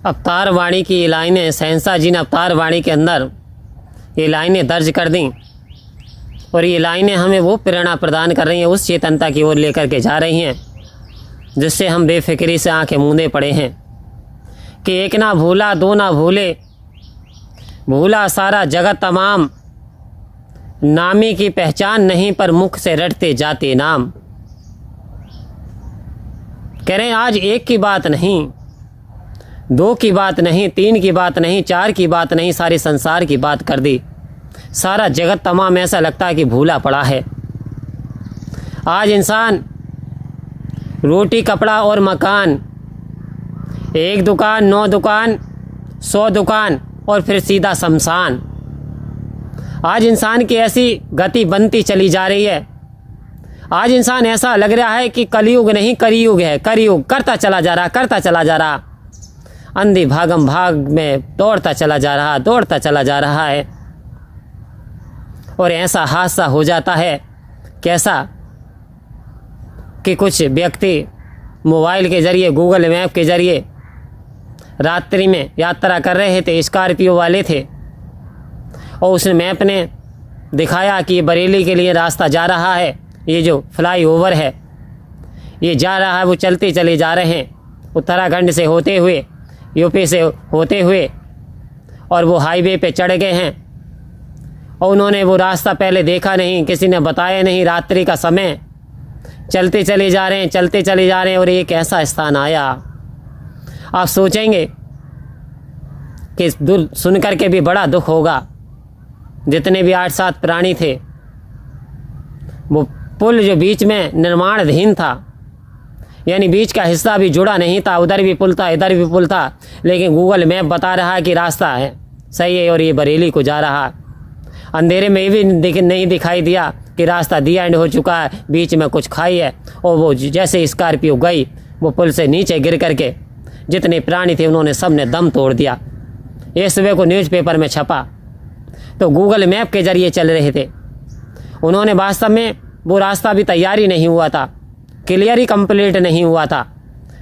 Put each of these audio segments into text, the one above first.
अवतार वाणी की ये लाइनें शहंशाह जी ने अवतार वाणी के अंदर ये लाइनें दर्ज कर दी और ये लाइनें हमें वो प्रेरणा प्रदान कर रही हैं, उस चेतनता की ओर लेकर के जा रही हैं जिससे हम बेफिक्री से आंखें मूंदे पड़े हैं कि एक ना भूला दो ना भूले, भूला सारा जगत तमाम, नामी की पहचान नहीं पर मुख से रटते जाते नाम। कह रहे हैं आज एक की बात नहीं, दो की बात नहीं, तीन की बात नहीं, चार की बात नहीं, सारे संसार की बात कर दी। सारा जगत तमाम ऐसा लगता है कि भूला पड़ा है। आज इंसान रोटी कपड़ा और मकान, एक दुकान, 9 दुकान, 100 दुकान और फिर सीधा शमशान। आज इंसान की ऐसी गति बनती चली जा रही है। आज इंसान ऐसा लग रहा है कि कलयुग नहीं करियुग है, करियुग करता चला जा रहा, करता चला जा रहा, अंधी भागम भाग में दौड़ता चला जा रहा, दौड़ता चला जा रहा है। और ऐसा हादसा हो जाता है कैसा कि कुछ व्यक्ति मोबाइल के ज़रिए, गूगल मैप के ज़रिए रात्रि में यात्रा कर रहे थे, स्कॉर्पियो वाले थे, और उस मैप ने दिखाया कि ये बरेली के लिए रास्ता जा रहा है, ये जो फ्लाई ओवर है ये जा रहा है। वो चलते चले जा रहे हैं उत्तराखंड से होते हुए, यूपी से होते हुए, और वो हाईवे पे चढ़ गए हैं और उन्होंने वो रास्ता पहले देखा नहीं, किसी ने बताया नहीं। रात्रि का समय, चलते चले जा रहे हैं, चलते चले जा रहे हैं और एक ऐसा स्थान आया। आप सोचेंगे कि सुन कर के भी बड़ा दुख होगा। जितने भी 8-7 प्राणी थे, वो पुल जो बीच में निर्माणाधीन था, यानी बीच का हिस्सा भी जुड़ा नहीं था, उधर भी पुल था, इधर भी पुल था, लेकिन गूगल मैप बता रहा है कि रास्ता है सही है और ये बरेली को जा रहा। अंधेरे में भी नहीं दिखाई दिया कि रास्ता दी एंड हो चुका है, बीच में कुछ खाई है। और वो जैसे स्कॉर्पियो गई, वो पुल से नीचे गिर करके जितने प्राणी थे उन्होंने सब ने दम तोड़ दिया। ये सुबह को न्यूज़पेपर में छपा। तो गूगल मैप के ज़रिए चल रहे थे उन्होंने, वास्तव में वो रास्ता भी तैयार ही नहीं हुआ था, क्लियर ही कंप्लीट नहीं हुआ था,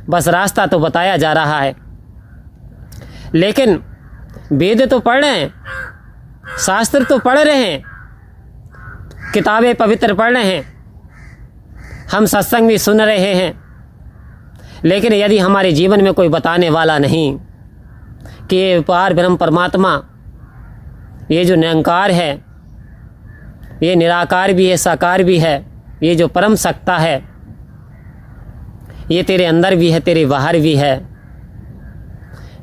बस रास्ता तो बताया जा रहा है। लेकिन वेद तो पढ़ रहे हैं, शास्त्र तो पढ़ रहे हैं, किताबें पवित्र पढ़ रहे हैं, हम सत्संग भी सुन रहे हैं, लेकिन यदि हमारे जीवन में कोई बताने वाला नहीं कि ये पार ब्रह्म परमात्मा, ये जो निरंकार है, ये निराकार भी है, साकार भी है, ये जो परम सत्ता है, ये तेरे अंदर भी है, तेरे बाहर भी है,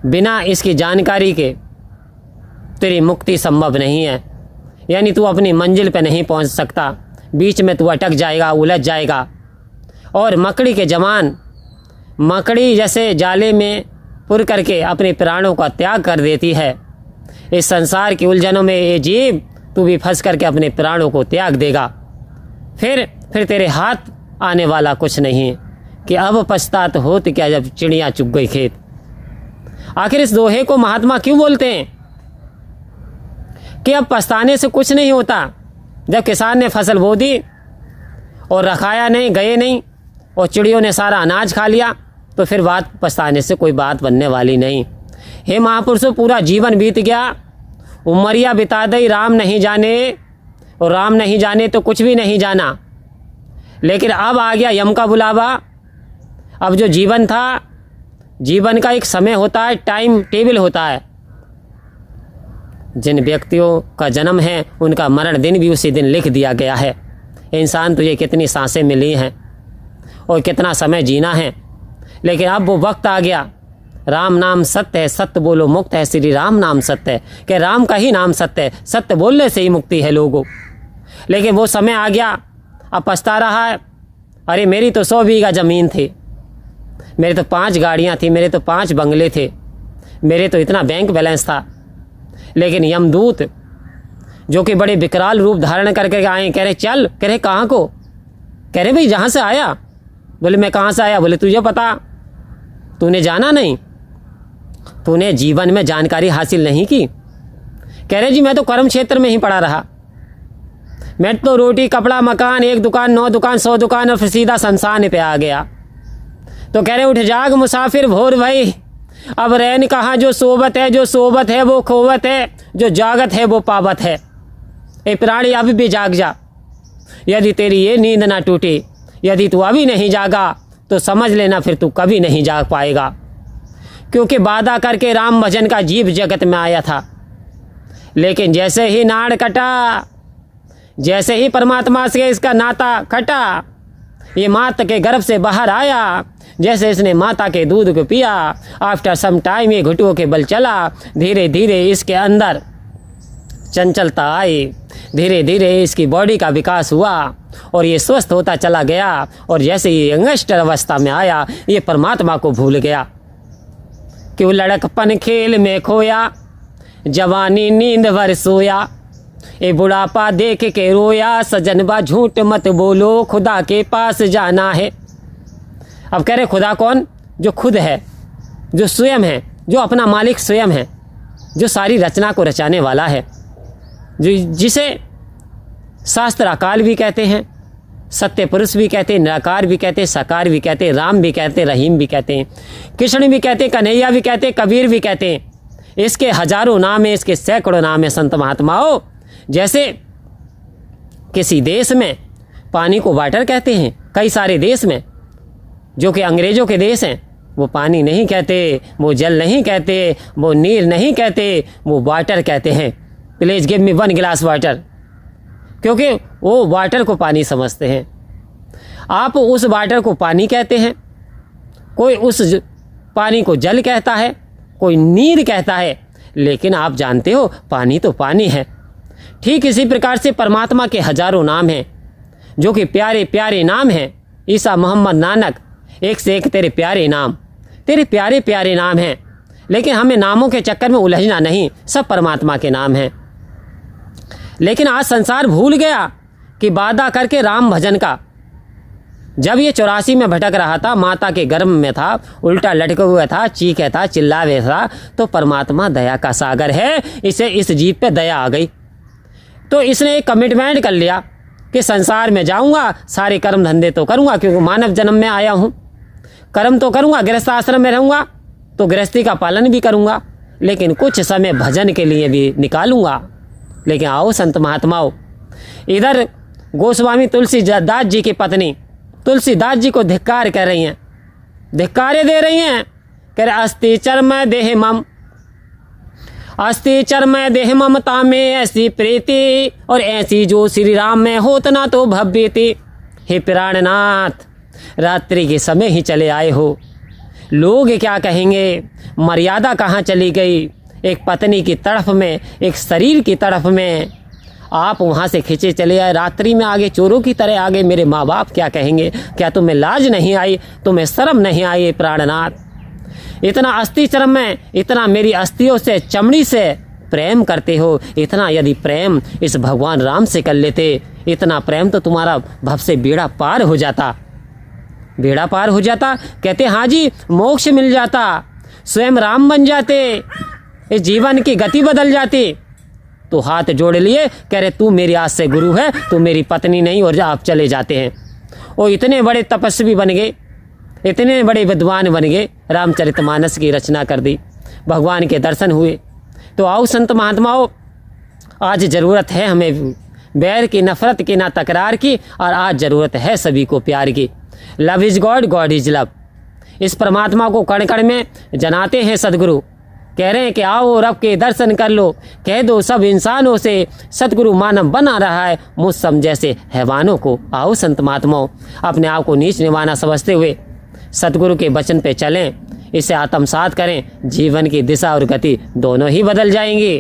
बिना इसकी जानकारी के तेरी मुक्ति संभव नहीं है। यानी तू अपनी मंजिल पे नहीं पहुंच सकता, बीच में तू अटक जाएगा, उलझ जाएगा। और मकड़ी के जमान, मकड़ी जैसे जाले में पुर करके अपने प्राणों का त्याग कर देती है, इस संसार की उलझनों में ये जीव तू भी फंस करके अपने प्राणों को त्याग देगा। फिर तेरे हाथ आने वाला कुछ नहीं कि अब पछतात होत क्या जब चिड़िया चुग गई खेत। आखिर इस दोहे को महात्मा क्यों बोलते हैं कि अब पछताने से कुछ नहीं होता। जब किसान ने फसल बो दी और रखाया नहीं, गए नहीं, और चिड़ियों ने सारा अनाज खा लिया, तो फिर बात पछताने से कोई बात बनने वाली नहीं। हे महापुरुषों, पूरा जीवन बीत गया, उमरिया बिता दई, राम नहीं जाने, और राम नहीं जाने तो कुछ भी नहीं जाना। लेकिन अब आ गया यम का बुलावा। अब जो जीवन था, जीवन का एक समय होता है, टाइम टेबल होता है। जिन व्यक्तियों का जन्म है उनका मरण दिन भी उसी दिन लिख दिया गया है। इंसान तुझे कितनी सांसें मिली हैं और कितना समय जीना है, लेकिन अब वो वक्त आ गया। राम नाम सत्य है, सत्य बोलो मुक्त है, श्री राम नाम सत्य है, कि राम का ही नाम सत्य है, सत्य बोलने से ही मुक्ति है लोगों। लेकिन वो समय आ गया, अब पछता रहा है, अरे मेरी तो 100 बीघा ज़मीन थी, मेरे तो 5 गाड़ियाँ थी, मेरे तो 5 बंगले थे, मेरे तो इतना बैंक बैलेंस था। लेकिन यमदूत जो कि बड़े विकराल रूप धारण करके आए, कह रहे चल, कह रहे कहाँ को, कह रहे भाई जहाँ से आया। बोले मैं कहाँ से आया? बोले तुझे पता, तूने जाना नहीं, तूने जीवन में जानकारी हासिल नहीं की। कह रहे जी मैं तो कर्म क्षेत्र में ही पड़ा रहा, मैं तो रोटी कपड़ा मकान, 1 दुकान, 9 दुकान, 100 दुकान, और फिर सीधा शमशान पे आ गया। तो कह रहे उठ जाग मुसाफिर भोर भई, अब रैन कहाँ जो सोबत है, जो सोबत है वो खोवत है, जो जागत है वो पावत है। ए प्राणी अब भी जाग जा, यदि तेरी ये नींद ना टूटी, यदि तू अभी नहीं जागा तो समझ लेना फिर तू कभी नहीं जाग पाएगा। क्योंकि वादा करके राम भजन का जीव जगत में आया था, लेकिन जैसे ही नाड़ कटा, जैसे ही परमात्मा से इसका नाता कटा, ये माता के गर्भ से बाहर आया, जैसे इसने माता के दूध को पिया, आफ्टर सम टाइम ये घुटुओं के बल चला, धीरे धीरे इसके अंदर चंचलता आई, धीरे धीरे इसकी बॉडी का विकास हुआ और ये स्वस्थ होता चला गया। और जैसे ये यंगस्टर अवस्था में आया, ये परमात्मा को भूल गया। क्यों लड़कपन खेल में खोया, जवानी नींद भर सोया, ये बुढ़ापा देख के रोया, सजनबा झूठ मत बोलो, खुदा के पास जाना है। अब कह रहे खुदा कौन? जो खुद है, जो स्वयं है, जो अपना मालिक स्वयं है, जो सारी रचना को रचाने वाला है, जिसे शास्त्र अकाल भी कहते हैं, सत्य पुरुष भी कहते हैं, निराकार भी कहते हैं, साकार भी कहते हैं, राम भी कहते हैं, रहीम भी कहते हैं, कृष्ण भी कहते हैं, कन्हैया भी कहते हैं, कबीर भी कहते हैं। इसके हजारों नाम है, इसके सैकड़ों नाम है संत महात्माओं। जैसे किसी देश में पानी को वाटर कहते हैं, कई सारे देश में जो कि अंग्रेजों के देश हैं, वो पानी नहीं कहते, वो जल नहीं कहते, वो नीर नहीं कहते, वो वाटर कहते हैं। प्लीज़ गिव मी 1 गिलास वाटर, क्योंकि वो वाटर को पानी समझते हैं। आप उस वाटर को पानी कहते हैं, कोई उस पानी को जल कहता है, कोई नीर कहता है, लेकिन आप जानते हो पानी तो पानी है। ठीक इसी प्रकार से परमात्मा के हजारों नाम हैं, जो कि प्यारे प्यारे नाम हैं। ईसा, मोहम्मद, नानक, एक से एक तेरे प्यारे नाम, तेरे प्यारे प्यारे नाम हैं। लेकिन हमें नामों के चक्कर में उलझना नहीं, सब परमात्मा के नाम हैं। लेकिन आज संसार भूल गया कि वादा करके राम भजन का। जब ये 84 में भटक रहा था, माता के गर्भ में था, उल्टा लटका हुआ था, चीखे था, चिल्लावे था, तो परमात्मा दया का सागर है, इसे इस जीव पे दया आ गई। तो इसने एक कमिटमेंट कर लिया कि संसार में जाऊंगा, सारे कर्म धंधे तो करूंगा, क्योंकि मानव जन्म में आया हूं, कर्म तो करूंगा, गृहस्थ आश्रम में रहूंगा तो गृहस्थी का पालन भी करूंगा, लेकिन कुछ समय भजन के लिए भी निकालूंगा। लेकिन आओ संत महात्माओं, इधर गोस्वामी तुलसीदास जी की पत्नी तुलसीदास जी को धिक्कार कर रही हैं, धिक्कारे दे रही हैं। कह रहे अस्थि चर्म देह मम, अस्थि चर्म देह ममता में ऐसी प्रीति, और ऐसी जो श्री राम में होत ना तो भव्यति। हे प्राणनाथ, रात्रि के समय ही चले आए हो, लोग क्या कहेंगे, मर्यादा कहाँ चली गई। एक पत्नी की तरफ में, एक शरीर की तरफ में आप वहाँ से खींचे चले आए, रात्रि में आगे चोरों की तरह आगे, मेरे माँ बाप क्या कहेंगे, क्या तुम्हें लाज नहीं आई, तुम्हें शर्म नहीं आई। प्राणनाथ, इतना अस्थि चर्म में, इतना मेरी अस्थियों से, चमड़ी से प्रेम करते हो, इतना यदि प्रेम इस भगवान राम से कर लेते, इतना प्रेम तो तुम्हारा भव से बेड़ा पार हो जाता, बेड़ा पार हो जाता। कहते हाँ जी, मोक्ष मिल जाता, स्वयं राम बन जाते, इस जीवन की गति बदल जाती। तो हाथ जोड़ लिए, कह रहे तू मेरी आज से गुरु है, तू मेरी पत्नी नहीं, और आप चले जाते हैं। वो इतने बड़े तपस्वी बन गए, इतने बड़े विद्वान बन गए, रामचरितमानस की रचना कर दी, भगवान के दर्शन हुए। तो आओ संत महात्माओं, आज ज़रूरत है हमें बैर की, नफरत की, ना तकरार की, और आज ज़रूरत है सभी को प्यार की। Love is God, God is love. इस परमात्मा को कण कण में जनाते हैं सदगुरु, कह रहे हैं कि आओ रब के दर्शन कर लो, कह दो सब इंसानों से, सतगुरु मानव बना रहा है मुझ सम जैसे हैवानों को। आओ संत महात्माओं, अपने आप को नीच निवाना समझते हुए सतगुरु के वचन पे चलें, इसे आत्मसात करें, जीवन की दिशा और गति दोनों ही बदल जाएंगी।